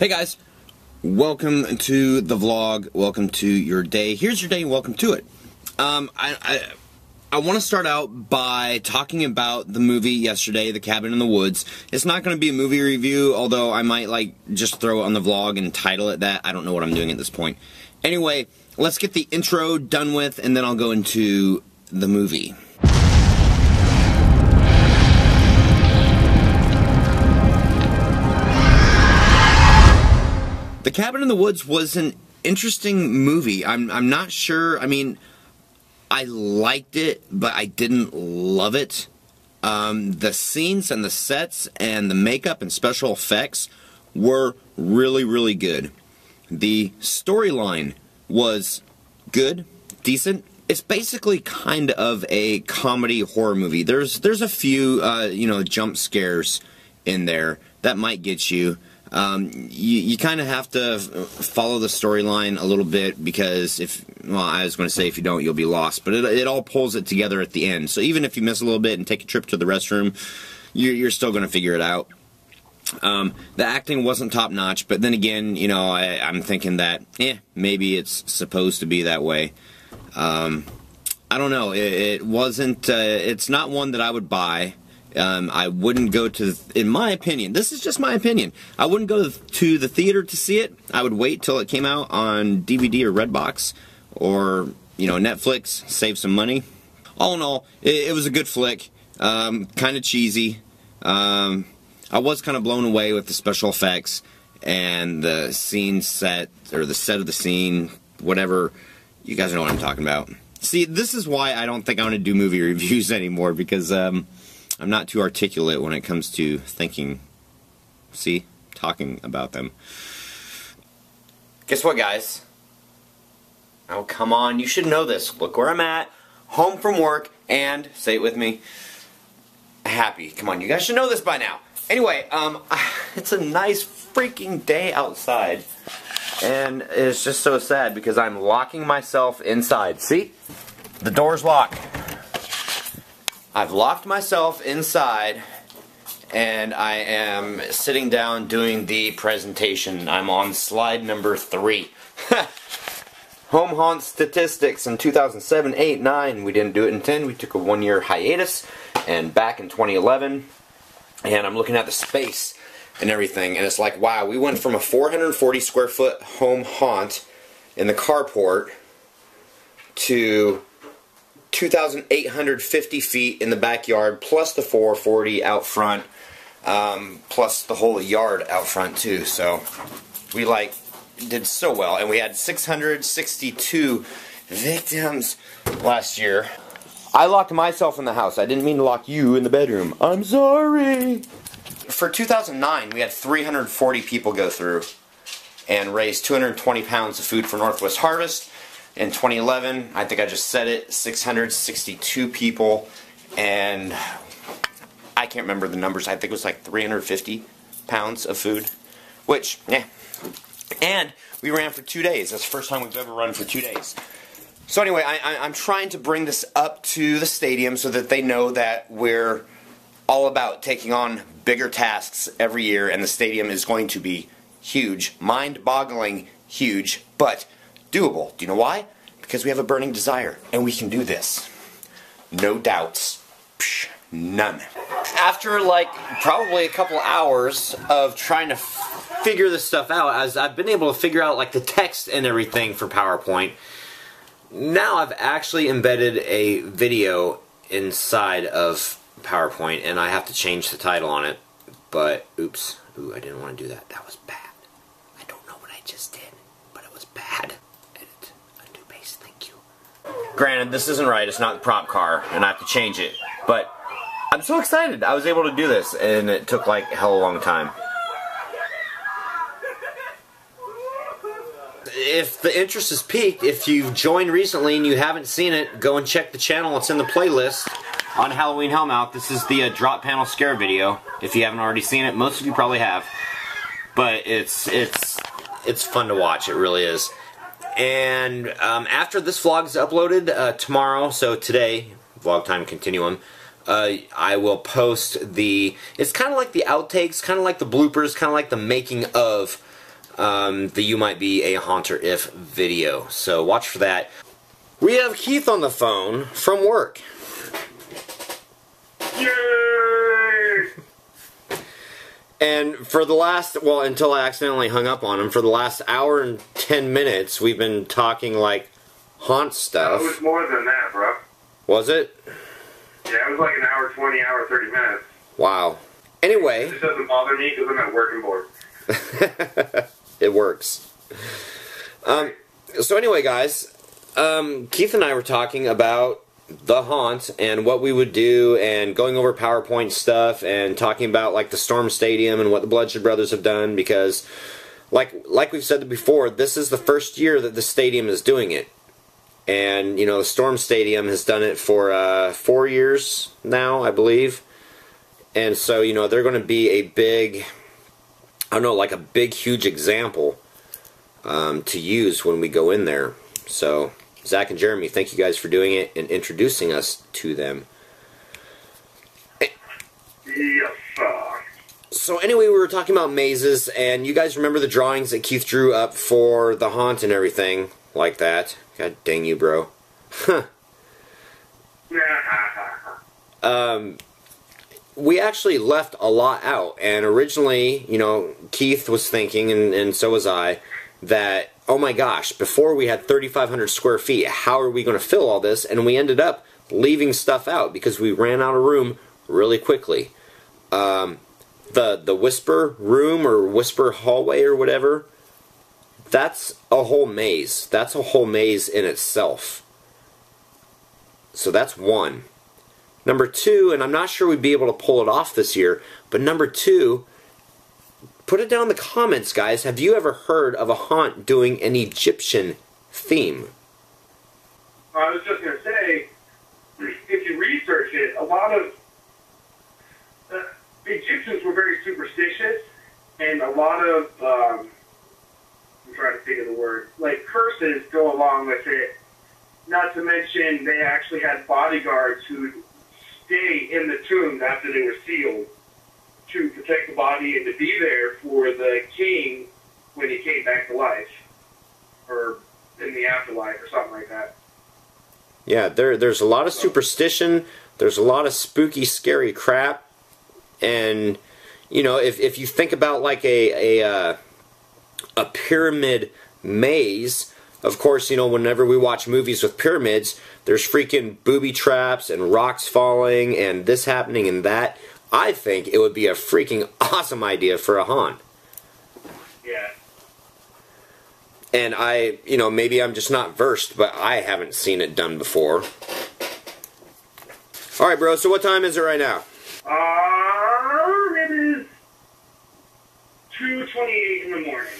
Hey guys, welcome to the vlog, welcome to your day. Here's your day and welcome to it. I want to start out by talking about the movie yesterday, The Cabin in the Woods. It's not going to be a movie review, although I might just throw it on the vlog and title it that. I don't know what I'm doing at this point. Anyway, let's get the intro done with and then I'll go into the movie. The Cabin in the Woods was an interesting movie. I'm not sure. I mean, I liked it, but I didn't love it. The scenes and the sets and the makeup and special effects were really, really good. The storyline was good, decent. It's basically kind of a comedy horror movie. There's a few jump scares in there that might get you. You kind of have to follow the storyline a little bit because I was going to say if you don't, you'll be lost. But it all pulls it together at the end. So even if you miss a little bit and take a trip to the restroom, you're still going to figure it out. The acting wasn't top notch, but then again, I'm thinking that, maybe it's supposed to be that way. I don't know. It wasn't. It's not one that I would buy. I wouldn't go to, in my opinion, this is just my opinion, I wouldn't go to the theater to see it. I would wait till it came out on DVD or Redbox or, Netflix, save some money. All in all, it was a good flick, kind of cheesy. I was kind of blown away with the special effects and the scene set, or the set of the scene, whatever. You guys know what I'm talking about. See, this is why I don't think I want to do movie reviews anymore, because, I'm not too articulate when it comes to talking about them. Guess what, guys? Oh, come on, you should know this. Look where I'm at, home from work, and, say it with me, happy. Come on, you guys should know this by now. Anyway, it's a nice freaking day outside, and it's just so sad because I'm locking myself inside. See? The door's locked. I've locked myself inside and I am sitting down doing the presentation. I'm on slide number 3. Home haunt statistics in 2007, 8, 9. We didn't do it in 10. We took a 1-year hiatus and back in 2011. And I'm looking at the space and everything, and it's like, wow, we went from a 440 square foot home haunt in the carport to 2,850 feet in the backyard, plus the 440 out front, plus the whole yard out front too. So we did so well, and we had 662 victims last year. I locked myself in the house. I didn't mean to lock you in the bedroom. I'm sorry. For 2009, we had 340 people go through and raise 220 pounds of food for Northwest Harvest. In 2011, I think I just said it, 662 people, and I can't remember the numbers. I think it was like 350 pounds of food, which, and we ran for 2 days. That's the first time we've ever run for 2 days. So anyway, I'm trying to bring this up to the stadium so that they know that we're all about taking on bigger tasks every year, and the stadium is going to be huge, mind-boggling huge, but doable. Do you know why? Because we have a burning desire, and we can do this. No doubts. Psh, none. After probably a couple hours of trying to figure this stuff out, as I've been able to figure out the text and everything for PowerPoint, now I've actually embedded a video inside of PowerPoint, and I have to change the title on it, but oops. Ooh, I didn't want to do that. That was bad. I don't know what I just did, but it was bad. Granted, this isn't right, it's not the prop car, and I have to change it, but I'm so excited. I was able to do this, and it took a hell of a long time. If the interest is peaked, if you've joined recently and you haven't seen it, go and check the channel. It's in the playlist on HalloweenHellmouth. This is the drop panel scare video. If you haven't already seen it, most of you probably have. But it's fun to watch, it really is. And after this vlog is uploaded tomorrow, so today, vlog time continuum, I will post it's kind of like the outtakes, kind of like the bloopers, kind of like the making of the You Might Be a Haunter If video. So watch for that. We have Keith on the phone from work. Yay! And for the last, well, until I accidentally hung up on him, for the last hour and 10 minutes, we've been talking like haunt stuff. It was more than that, bro. Was it? Yeah, it was like an hour 20, hour 30 minutes. Wow. Anyway. It doesn't bother me because I'm at work and bored. It works. So anyway, guys, Keith and I were talking about the haunt and what we would do and going over PowerPoint stuff and talking about like the Storm Stadium and what the Bloodshed Brothers have done, because like we've said before, this is the first year that the stadium is doing it. And, you know, the Storm Stadium has done it for 4 years now, I believe. And so, you know, they're going to be a big, I don't know, like a big, huge example to use when we go in there. So, Zach and Jeremy, thank you guys for doing it and introducing us to them. Yes, So anyway, we were talking about mazes, and you guys remember the drawings that Keith drew up for the haunt and everything like that. God dang you, bro. Huh. We actually left a lot out, and originally, you know, Keith was thinking, and so was I, that, oh my gosh, before we had 3,500 square feet, how are we going to fill all this? And we ended up leaving stuff out because we ran out of room really quickly. The Whisper room or Whisper hallway or whatever, that's a whole maze. That's a whole maze in itself. So that's one. Number two, and I'm not sure we'd be able to pull it off this year, but number two, put it down in the comments, guys. Have you ever heard of a haunt doing an Egyptian theme? I was just going to say, if you research it, a lot of Egyptians were very superstitious, and a lot of, I'm trying to think of the word, like curses go along with it. Not to mention, they actually had bodyguards who stay in the tombs after they were sealed to protect the body and to be there for the king when he came back to life, or in the afterlife, or something like that. Yeah, there's a lot of superstition. There's a lot of spooky, scary crap. And, you know, if you think about like a pyramid maze, of course, you know, whenever we watch movies with pyramids, there's freaking booby traps and rocks falling and this happening and that. I think it would be a freaking awesome idea for a haunt. Yeah. And you know, maybe I'm just not versed, but I haven't seen it done before. Alright, bro, so what time is it right now? It is 2:28 in the morning.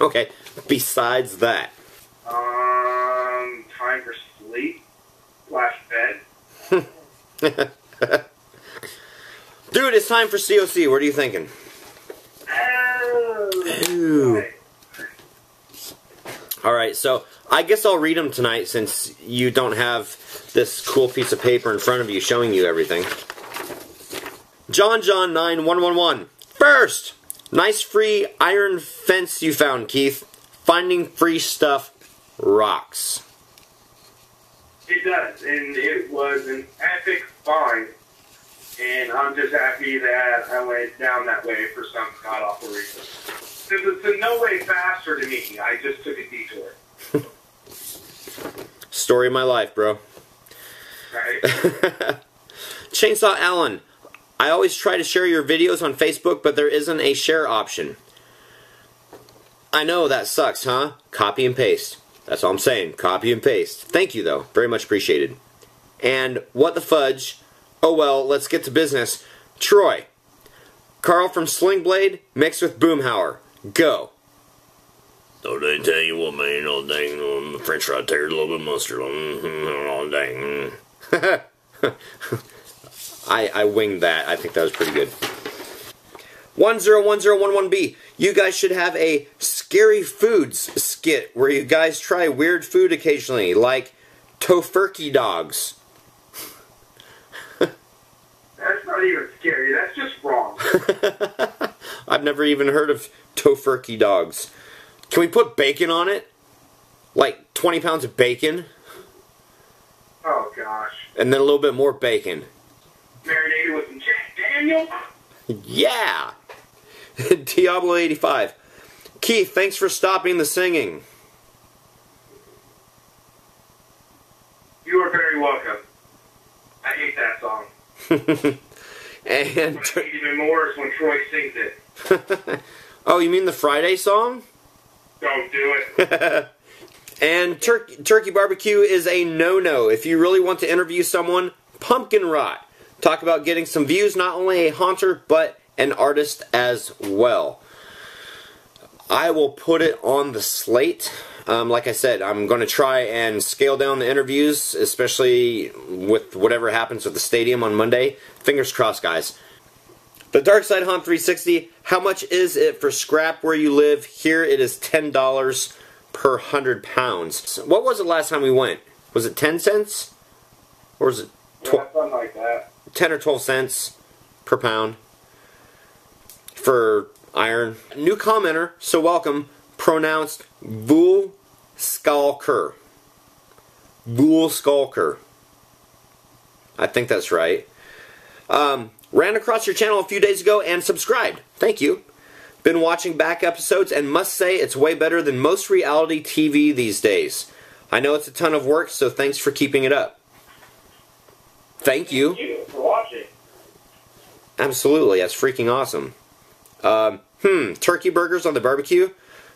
Okay, besides that. Time for sleep / bed. Dude, it's time for COC. What are you thinking? Ooh. Alright, so I guess I'll read them tonight since you don't have this cool piece of paper in front of you showing you everything. John 9111. First, nice free iron fence you found, Keith. Finding free stuff rocks. It does, and it was an epic find. And I'm just happy that I went down that way for some god-awful reason. Because it's in no way faster to me. I just took a detour. Story of my life, bro. Right? Chainsaw Allen. I always try to share your videos on Facebook, but there isn't a share option. I know, that sucks, huh? Copy and paste. That's all I'm saying. Copy and paste. Thank you, though. Very much appreciated. And what the fudge? Oh well, let's get to business. Troy. Carl from Sling Blade mixed with Boomhauer. Go. Don't they tell you what, man? Oh, dang. The French fry tater, a little bit of mustard. Oh, dang. I winged that. I think that was pretty good. 101011B. You guys should have a scary foods skit where you guys try weird food occasionally, like tofurkey dogs. That's not even scary. That's just wrong. I've never even heard of tofurkey dogs. Can we put bacon on it? Like 20 pounds of bacon? Oh, gosh. And then a little bit more bacon. Marinated with some Jack Daniels? Yeah! Diablo 85. Keith, thanks for stopping the singing. You are very welcome. I hate that song. And I hate even more is when Troy sings it. oh, you mean the Friday song? Don't do it. And turkey barbecue is a no-no. If you really want to interview someone, pumpkin rot. Talk about getting some views, not only a haunter, but an artist as well. I will put it on the slate. Like I said, I'm going to try and scale down the interviews, especially with whatever happens with the stadium on Monday. Fingers crossed, guys. The Dark Side Haunt 360, how much is it for scrap where you live? Here it is $10 per 100 pounds. What was it last time we went? Was it 10 cents? Or was it Something like that. 10 or 12 cents per pound for iron? New commenter, so welcome, pronounced Vyou Skalker. Vyou Skalker. I think that's right. Ran across your channel a few days ago and subscribed. Thank you. Been watching back episodes and must say it's way better than most reality TV these days. I know it's a ton of work, so thanks for keeping it up. Thank you. Thank you for watching. Absolutely, that's freaking awesome. Turkey burgers on the barbecue?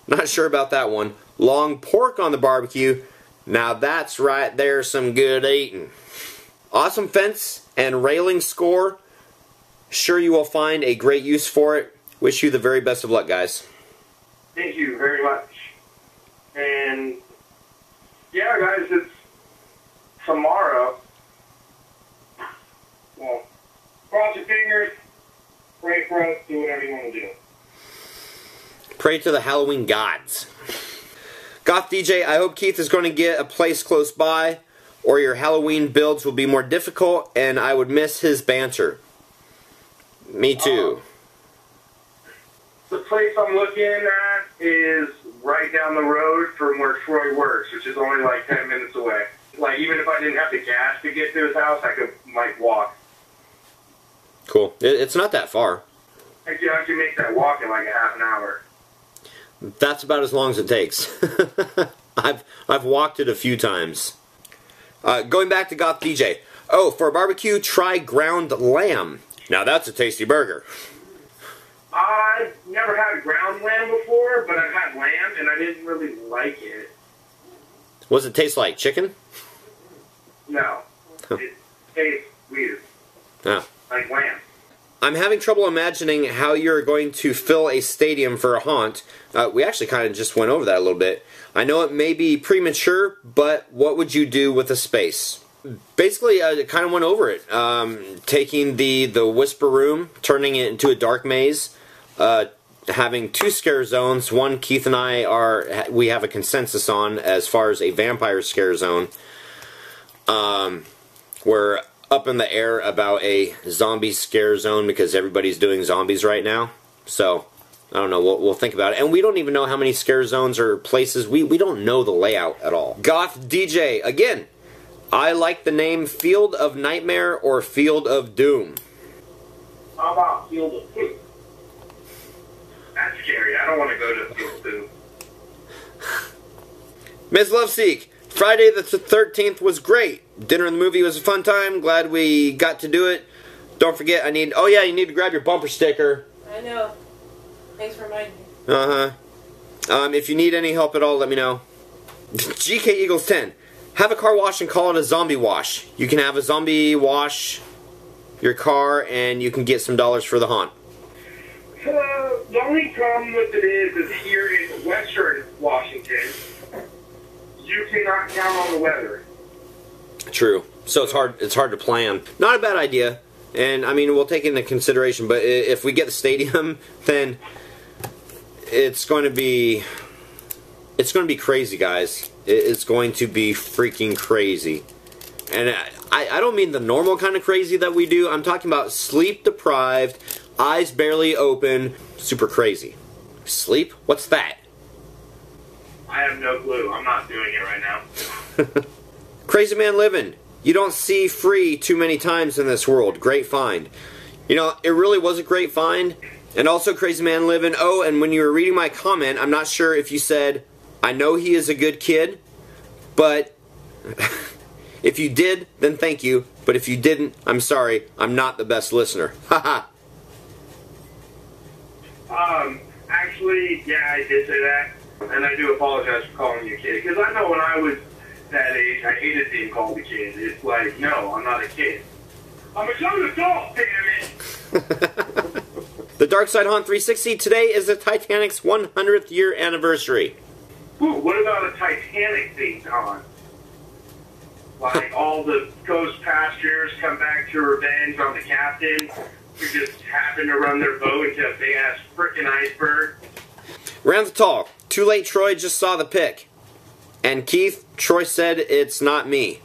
Not sure about that one. Long pork on the barbecue? Now that's right there some good eating. Awesome fence and railing score. Sure you will find a great use for it. Wish you the very best of luck, guys. Thank you very much. And yeah, guys, it's tomorrow. Well, cross your fingers, pray for us, do whatever you want to do. Pray to the Halloween gods. Goth DJ, I hope Keith is going to get a place close by, or your Halloween builds will be more difficult, and I would miss his banter. Me too. The place I'm looking at is right down the road from where Troy works, which is only like 10 minutes away. Like, even if I didn't have the gas to get to his house, I might walk. Cool. It's not that far. I could actually make that walk in like a half an hour. That's about as long as it takes. I've walked it a few times. Going back to Goth DJ. Oh, for a barbecue, try ground lamb. Now that's a tasty burger. I've never had ground lamb before, but I've had lamb, and I didn't really like it. What does it taste like? Chicken? No. It tastes weird. Oh. Like lamb. I'm having trouble imagining how you're going to fill a stadium for a haunt. We actually kind of just went over that a little bit. I know it may be premature, but what would you do with a space? Basically, I kind of went over it. Taking the Whisper Room, turning it into a dark maze, having 2 scare zones. One Keith and we have a consensus on as far as a vampire scare zone. We're up in the air about a zombie scare zone because everybody's doing zombies right now. So, I don't know, we'll think about it. And we don't even know how many scare zones or places. We don't know the layout at all. Goth DJ, again, I like the name Field of Nightmare or Field of Doom. How about Field of Poop? That's scary. I don't want to go to Field of Poop. Ms. Loveseek, Friday the 13th was great. Dinner and the movie was a fun time. Glad we got to do it. Don't forget, oh yeah, you need to grab your bumper sticker. I know. Thanks for reminding me. If you need any help at all, let me know. GK Eagles 10. Have a car wash and call it a zombie wash. You can have a zombie wash your car and you can get some dollars for the haunt. So, the only problem with it is here in Western Washington, you cannot count on the weather. True. So it's hard to plan. Not a bad idea. And I mean, we'll take it into consideration, but if we get the stadium, then it's going to be crazy, guys. It's going to be freaking crazy. And I don't mean the normal kind of crazy that we do. I'm talking about sleep deprived, eyes barely open, super crazy. Sleep? What's that? I have no clue. I'm not doing it right now. Crazy man living. You don't see free too many times in this world. Great find. You know, it really was a great find. And also, Crazy Man Living. Oh, and when you were reading my comment, I'm not sure if you said, I know he is a good kid, but if you did, then thank you. But if you didn't, I'm sorry. I'm not the best listener. Haha. Actually, yeah, I did say that. And I do apologize for calling you a kid. Because I know when I was that age, I hated being called a kid. It's like, no, I'm not a kid. I'm a young adult, damn it! The Dark Side Haunt 360. Today is the Titanic's 100th year anniversary. Ooh, what about a Titanic themed haunt? Like all the ghost passengers come back to revenge on the captain who just happened to run their boat into a big ass frickin' iceberg. Round the talk. Too late, Troy just saw the pic. And Keith, Troy said it's not me.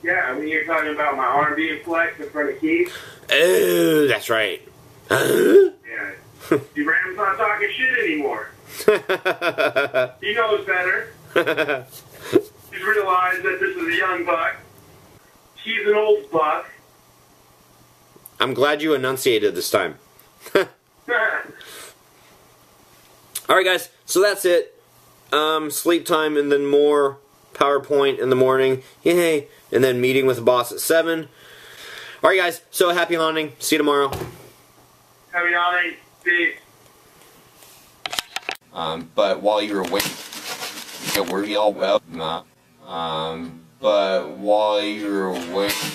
Yeah, I mean, you're talking about my arm being flexed in front of Keith? Oh, that's right. Yeah. See, Ram's not talking shit anymore. He knows better. He's realized that this is a young buck. He's an old buck. I'm glad you enunciated this time. Alright guys, so that's it. Sleep time and then more PowerPoint in the morning. Yay. And then meeting with the boss at 7. Alright guys, so happy haunting. See you tomorrow. Happy haunting. Peace. But while you were waiting, yeah, were y'all well? But while you were waiting.